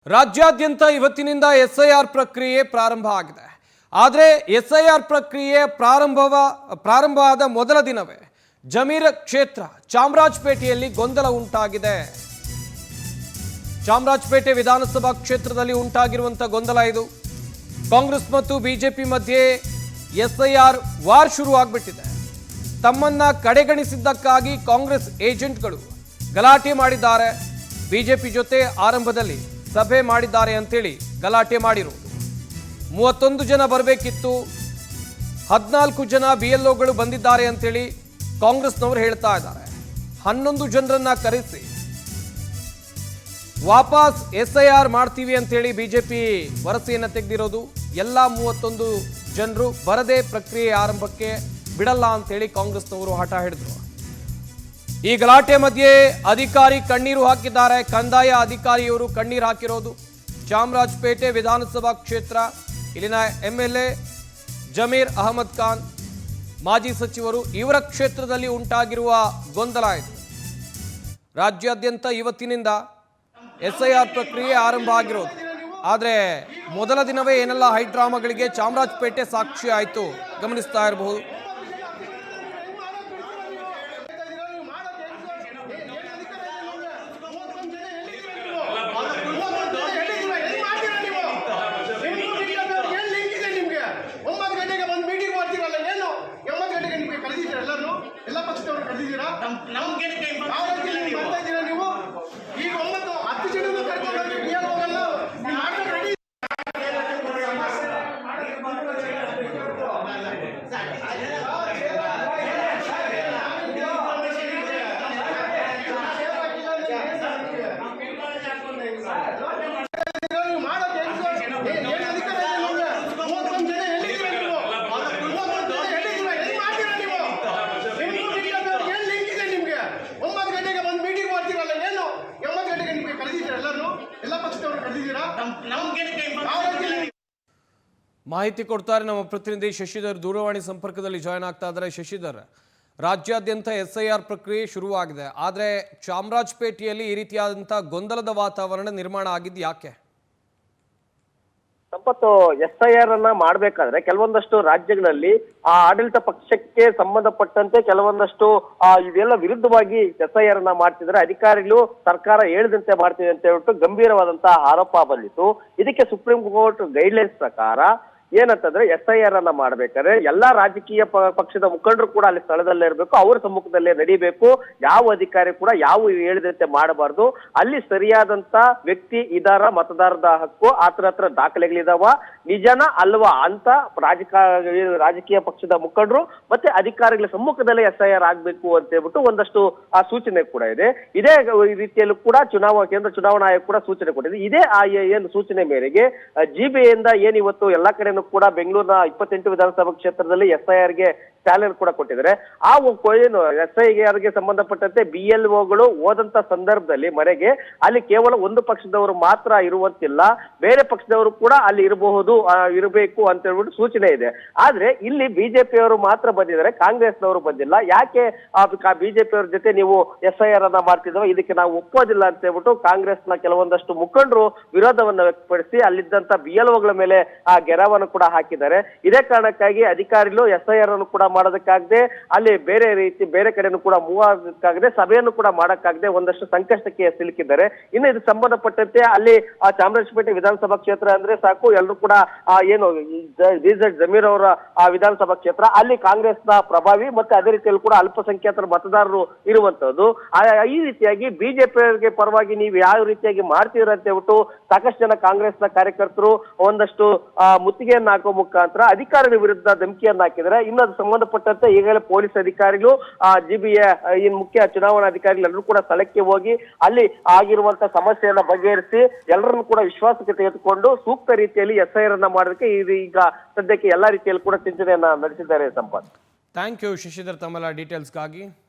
ರಾಜ್ಯಾದ್ಯಂತ ಇವತ್ತಿನಿಂದ ಎಸ್ಐಆರ್ ಪ್ರಕ್ರಿಯೆ ಪ್ರಾರಂಭ ಆಗಿದೆ. ಆದರೆ ಎಸ್ಐಆರ್ ಪ್ರಕ್ರಿಯೆ ಪ್ರಾರಂಭವಾದ ಮೊದಲ ದಿನವೇ ಜಮೀರ್ ಕ್ಷೇತ್ರ ಚಾಮರಾಜಪೇಟೆಯಲ್ಲಿ ಗೊಂದಲ ಉಂಟಾಗಿದೆ. ಚಾಮರಾಜಪೇಟೆ ವಿಧಾನಸಭಾ ಕ್ಷೇತ್ರದಲ್ಲಿ ಉಂಟಾಗಿರುವಂತಹ ಗೊಂದಲ ಇದು. ಕಾಂಗ್ರೆಸ್ ಮತ್ತು ಬಿಜೆಪಿ ಮಧ್ಯೆ ಎಸ್ಐಆರ್ ವಾರ್ ಶುರು ಆಗಿಬಿಟ್ಟಿದೆ. ತಮ್ಮನ್ನ ಕಡೆಗಣಿಸಿದ್ದಕ್ಕಾಗಿ ಕಾಂಗ್ರೆಸ್ ಏಜೆಂಟ್ಗಳು ಗಲಾಟೆ ಮಾಡಿದ್ದಾರೆ. ಬಿಜೆಪಿ ಜೊತೆ ಆರಂಭದಲ್ಲಿ ಸಭೆ ಮಾಡಿದ್ದಾರೆ ಅಂತೇಳಿ ಗಲಾಟೆ ಮಾಡಿರುವುದು. 31 ಜನ ಬರಬೇಕಿತ್ತು, 14 ಜನ BLOಗಳು ಬಂದಿದ್ದಾರೆ ಅಂತೇಳಿ ಕಾಂಗ್ರೆಸ್ನವರು ಹೇಳ್ತಾ ಇದ್ದಾರೆ. 11 ಜನರನ್ನ ಕರೆಸಿ ವಾಪಸ್ SIR ಮಾಡ್ತೀವಿ ಅಂತೇಳಿ ಬಿಜೆಪಿ ವರಸೆಯನ್ನು ತೆಗೆದಿರೋದು. ಎಲ್ಲ 31 ಜನರು ಬರದೇ ಪ್ರಕ್ರಿಯೆ ಆರಂಭಕ್ಕೆ ಬಿಡಲ್ಲ ಅಂತೇಳಿ ಕಾಂಗ್ರೆಸ್ನವರು ಹಠ ಹಿಡಿದ್ರು. ಈ ಗಲಾಟೆ ಮಧ್ಯೆ ಅಧಿಕಾರಿ ಕಣ್ಣೀರು ಹಾಕಿದ್ದಾರೆ. ಕಂದಾಯ ಅಧಿಕಾರಿಯವರು ಕಣ್ಣೀರು ಹಾಕಿರೋದು. ಚಾಮರಾಜಪೇಟೆ ವಿಧಾನಸಭಾ ಕ್ಷೇತ್ರ, ಇಲ್ಲಿನ MLA ಜಮೀರ್ ಅಹಮದ್ ಖಾನ್, ಮಾಜಿ ಸಚಿವರು, ಇವರ ಕ್ಷೇತ್ರದಲ್ಲಿ ಉಂಟಾಗಿರುವ ಗೊಂದಲ ಇದು. ರಾಜ್ಯಾದ್ಯಂತ ಇವತ್ತಿನಿಂದ SIR ಪ್ರಕ್ರಿಯೆ ಆರಂಭ ಆಗಿರೋದು. ಆದರೆ ಮೊದಲ ದಿನವೇ ಏನೆಲ್ಲ ಹೈಡ್ರಾಮಾಗಳಿಗೆ ಚಾಮರಾಜಪೇಟೆ ಸಾಕ್ಷಿ ಆಯಿತು ಗಮನಿಸ್ತಾ ಇರಬಹುದು. ಮಾಹಿತಿ ಕೊಡ್ತಾರೆ ನಮ್ಮ ಪ್ರತಿನಿಧಿ ಶಶಿಧರ್, ದೂರವಾಣಿ ಸಂಪರ್ಕದಲ್ಲಿ ಜಾಯ್ನ್ ಆಗ್ತಾ ಇದ್ದಾರೆ. ಶಶಿಧರ್, ರಾಜ್ಯಾದ್ಯಂತ SIR ಪ್ರಕ್ರಿಯೆ ಶುರುವಾಗಿದೆ. ಆದರೆ ಚಾಮರಾಜಪೇಟೆಯಲ್ಲಿ ಈ ರೀತಿಯಾದಂತಹ ಗೊಂದಲದ ವಾತಾವರಣ ನಿರ್ಮಾಣ ಆಗಿದ್ದು ಯಾಕೆ? ಸಂಪತ್ತು, SIR ಅನ್ನ ಮಾಡ್ಬೇಕಾದ್ರೆ ಕೆಲವೊಂದಷ್ಟು ರಾಜ್ಯಗಳಲ್ಲಿ ಆ ಆಡಳಿತ ಪಕ್ಷಕ್ಕೆ ಸಂಬಂಧಪಟ್ಟಂತೆ ಕೆಲವೊಂದಷ್ಟು ಇದೆಲ್ಲ ವಿರುದ್ಧವಾಗಿ SIR ಅನ್ನ ಮಾಡ್ತಿದ್ರೆ, ಅಧಿಕಾರಿಗಳು ಸರ್ಕಾರ ಹೇಳಿದಂತೆ ಮಾಡ್ತಿದೆ ಅಂತ ಹೇಳ್ಬಿಟ್ಟು ಗಂಭೀರವಾದಂತಹ ಆರೋಪ ಬಂದಿತ್ತು. ಇದಕ್ಕೆ ಸುಪ್ರೀಂ ಕೋರ್ಟ್ ಗೈಡ್ಲೈನ್ಸ್ ಪ್ರಕಾರ ಏನಂತಂದ್ರೆ SIR ಅನ್ನ ಮಾಡ್ಬೇಕಾದ್ರೆ ಎಲ್ಲಾ ರಾಜಕೀಯ ಪಕ್ಷದ ಮುಖಂಡರು ಕೂಡ ಅಲ್ಲಿ ಸ್ಥಳದಲ್ಲೇ ಇರಬೇಕು, ಅವ್ರ ಸಮ್ಮುಖದಲ್ಲೇ ನಡೀಬೇಕು. ಯಾವ ಅಧಿಕಾರಿ ಕೂಡ ಯಾವ ಹೇಳಿದಂತೆ ಮಾಡಬಾರ್ದು. ಅಲ್ಲಿ ಸರಿಯಾದಂತ ವ್ಯಕ್ತಿ ಇದಾರ, ಮತದಾರರ ಹಕ್ಕು ಹತ್ರ ದಾಖಲೆಗಳಿದಾವ, ನಿಜನ ಅಲ್ವಾ ಅಂತ ರಾಜಕೀಯ ಪಕ್ಷದ ಮುಖಂಡರು ಮತ್ತೆ ಅಧಿಕಾರಿಗಳ ಸಮ್ಮುಖದಲ್ಲೇ SIR ಆಗ್ಬೇಕು ಅಂತ ಹೇಳ್ಬಿಟ್ಟು ಒಂದಷ್ಟು ಸೂಚನೆ ಕೂಡ ಇದೆ. ಇದೇ ರೀತಿಯಲ್ಲೂ ಕೂಡ ಕೇಂದ್ರ ಚುನಾವಣಾ ಆಯೋಗ ಕೂಡ ಸೂಚನೆ ಕೊಟ್ಟಿದೆ. ಇದೇ ಏನು ಸೂಚನೆ ಮೇರೆಗೆ GBಯಿಂದ ಏನಿವತ್ತು ಎಲ್ಲಾ ಕಡೆ ಕೂಡ ಬೆಂಗಳೂರಿನ 28 ವಿಧಾನಸಭಾ ಕ್ಷೇತ್ರದಲ್ಲಿ SIRಗೆ ಚಾಲನೆ ಕೂಡ ಕೊಟ್ಟಿದ್ದಾರೆ. ಆ ಏನು SIRಗೆ ಸಂಬಂಧಪಟ್ಟಂತೆ BLOಗಳು ಹೋದಂತ ಸಂದರ್ಭದಲ್ಲಿ ಮನೆಗೆ ಅಲ್ಲಿ ಕೇವಲ ಒಂದು ಪಕ್ಷದವರು ಮಾತ್ರ ಇರುವಂತಿಲ್ಲ, ಬೇರೆ ಪಕ್ಷದವರು ಕೂಡ ಅಲ್ಲಿ ಇರಬೇಕು ಅಂತ ಹೇಳ್ಬಿಟ್ಟು ಸೂಚನೆ ಇದೆ. ಆದ್ರೆ ಇಲ್ಲಿ ಬಿಜೆಪಿಯವರು ಮಾತ್ರ ಬಂದಿದ್ದಾರೆ, ಕಾಂಗ್ರೆಸ್ನವರು ಬಂದಿಲ್ಲ. ಯಾಕೆ ಬಿಜೆಪಿಯವರ ಜೊತೆ ನೀವು SIR ಅನ್ನ ಮಾಡ್ತಿದ್ದೋ, ಇದಕ್ಕೆ ನಾವು ಒಪ್ಪೋದಿಲ್ಲ ಅಂತ ಹೇಳ್ಬಿಟ್ಟು ಕಾಂಗ್ರೆಸ್ನ ಕೆಲವೊಂದಷ್ಟು ಮುಖಂಡರು ವಿರೋಧವನ್ನ ವ್ಯಕ್ತಪಡಿಸಿ ಅಲ್ಲಿದ್ದಂತ BLOಗಳ ಮೇಲೆ ಆ ಗೆರವನ್ನು ಕೂಡ ಹಾಕಿದ್ದಾರೆ. ಇದೇ ಕಾರಣಕ್ಕಾಗಿ ಅಧಿಕಾರಿಗಳು SIR ಅನ್ನು ಕೂಡ ಮಾಡೋದಕ್ಕಾಗದೆ, ಅಲ್ಲಿ ಬೇರೆ ಕಡೆನೂ ಕೂಡ ಮೂವ್ ಆಗಕ್ಕಾಗದೆ, ಸಭೆಯನ್ನು ಕೂಡ ಮಾಡಕ್ಕಾಗದೆ ಒಂದಷ್ಟು ಸಂಕಷ್ಟಕ್ಕೆ ಸಿಲುಕಿದ್ದಾರೆ. ಇನ್ನು ಇದು ಸಂಬಂಧಪಟ್ಟಂತೆ ಅಲ್ಲಿ ಚಾಮರಾಜಪೇಟೆ ವಿಧಾನಸಭಾ ಕ್ಷೇತ್ರ ಅಂದ್ರೆ ಸಾಕು, ಎಲ್ಲರೂ ಕೂಡ ಏನು ಜಮೀರ್ ಅವರ ವಿಧಾನಸಭಾ ಕ್ಷೇತ್ರ, ಅಲ್ಲಿ ಕಾಂಗ್ರೆಸ್ನ ಪ್ರಭಾವಿ ಮತ್ತೆ ಅದೇ ರೀತಿಯಲ್ಲಿ ಕೂಡ ಅಲ್ಪಸಂಖ್ಯಾತರ ಮತದಾರರು ಇರುವಂತದ್ದು. ಈ ರೀತಿಯಾಗಿ ಬಿಜೆಪಿ ಪರವಾಗಿ ನೀವು ಯಾವ ರೀತಿಯಾಗಿ ಮಾಡ್ತೀರ ಅಂತ ಹೇಳ್ಬಿಟ್ಟು ಸಾಕಷ್ಟು ಜನ ಕಾಂಗ್ರೆಸ್ನ ಕಾರ್ಯಕರ್ತರು ಒಂದಷ್ಟು ಮುತ್ತಿಗೆಯನ್ನು ಹಾಕುವ ಮುಖಾಂತರ ಅಧಿಕಾರಿಗಳ ವಿರುದ್ಧ ಧಮಕಿಯನ್ನು ಹಾಕಿದರೆ, ಇನ್ನು ಅದು ಸಂಬಂಧಪಟ್ಟಂತೆ ಈಗಾಗಲೇ ಪೊಲೀಸ್ ಅಧಿಕಾರಿಗಳು GBಯ ಮುಖ್ಯ ಚುನಾವಣಾ ಎಲ್ಲರೂ ಕೂಡ ಸ್ಥಳಕ್ಕೆ ಹೋಗಿ ಅಲ್ಲಿ ಆಗಿರುವಂತಹ ಸಮಸ್ಯೆಯನ್ನ ಬಗೆಹರಿಸಿ ಎಲ್ಲರನ್ನು ಕೂಡ ವಿಶ್ವಾಸಕ್ಕೆ ತೆಗೆದುಕೊಂಡು ಸೂಕ್ತ ರೀತಿಯಲ್ಲಿ SIR ಅನ್ನ ಮಾಡೋದಕ್ಕೆ ಈಗ ಸದ್ಯಕ್ಕೆ ಎಲ್ಲಾ ರೀತಿಯಲ್ಲಿ ಕೂಡ ಚಿಂತನೆಯನ್ನ ನಡೆಸಿದ್ದಾರೆ. ಸಂಪತ್, ಥ್ಯಾಂಕ್ ಯು ಶಶಿಧರ್ ತಮ್ಮೆಲ್ಲ ಡೀಟೇಲ್ಸ್ಗಾಗಿ.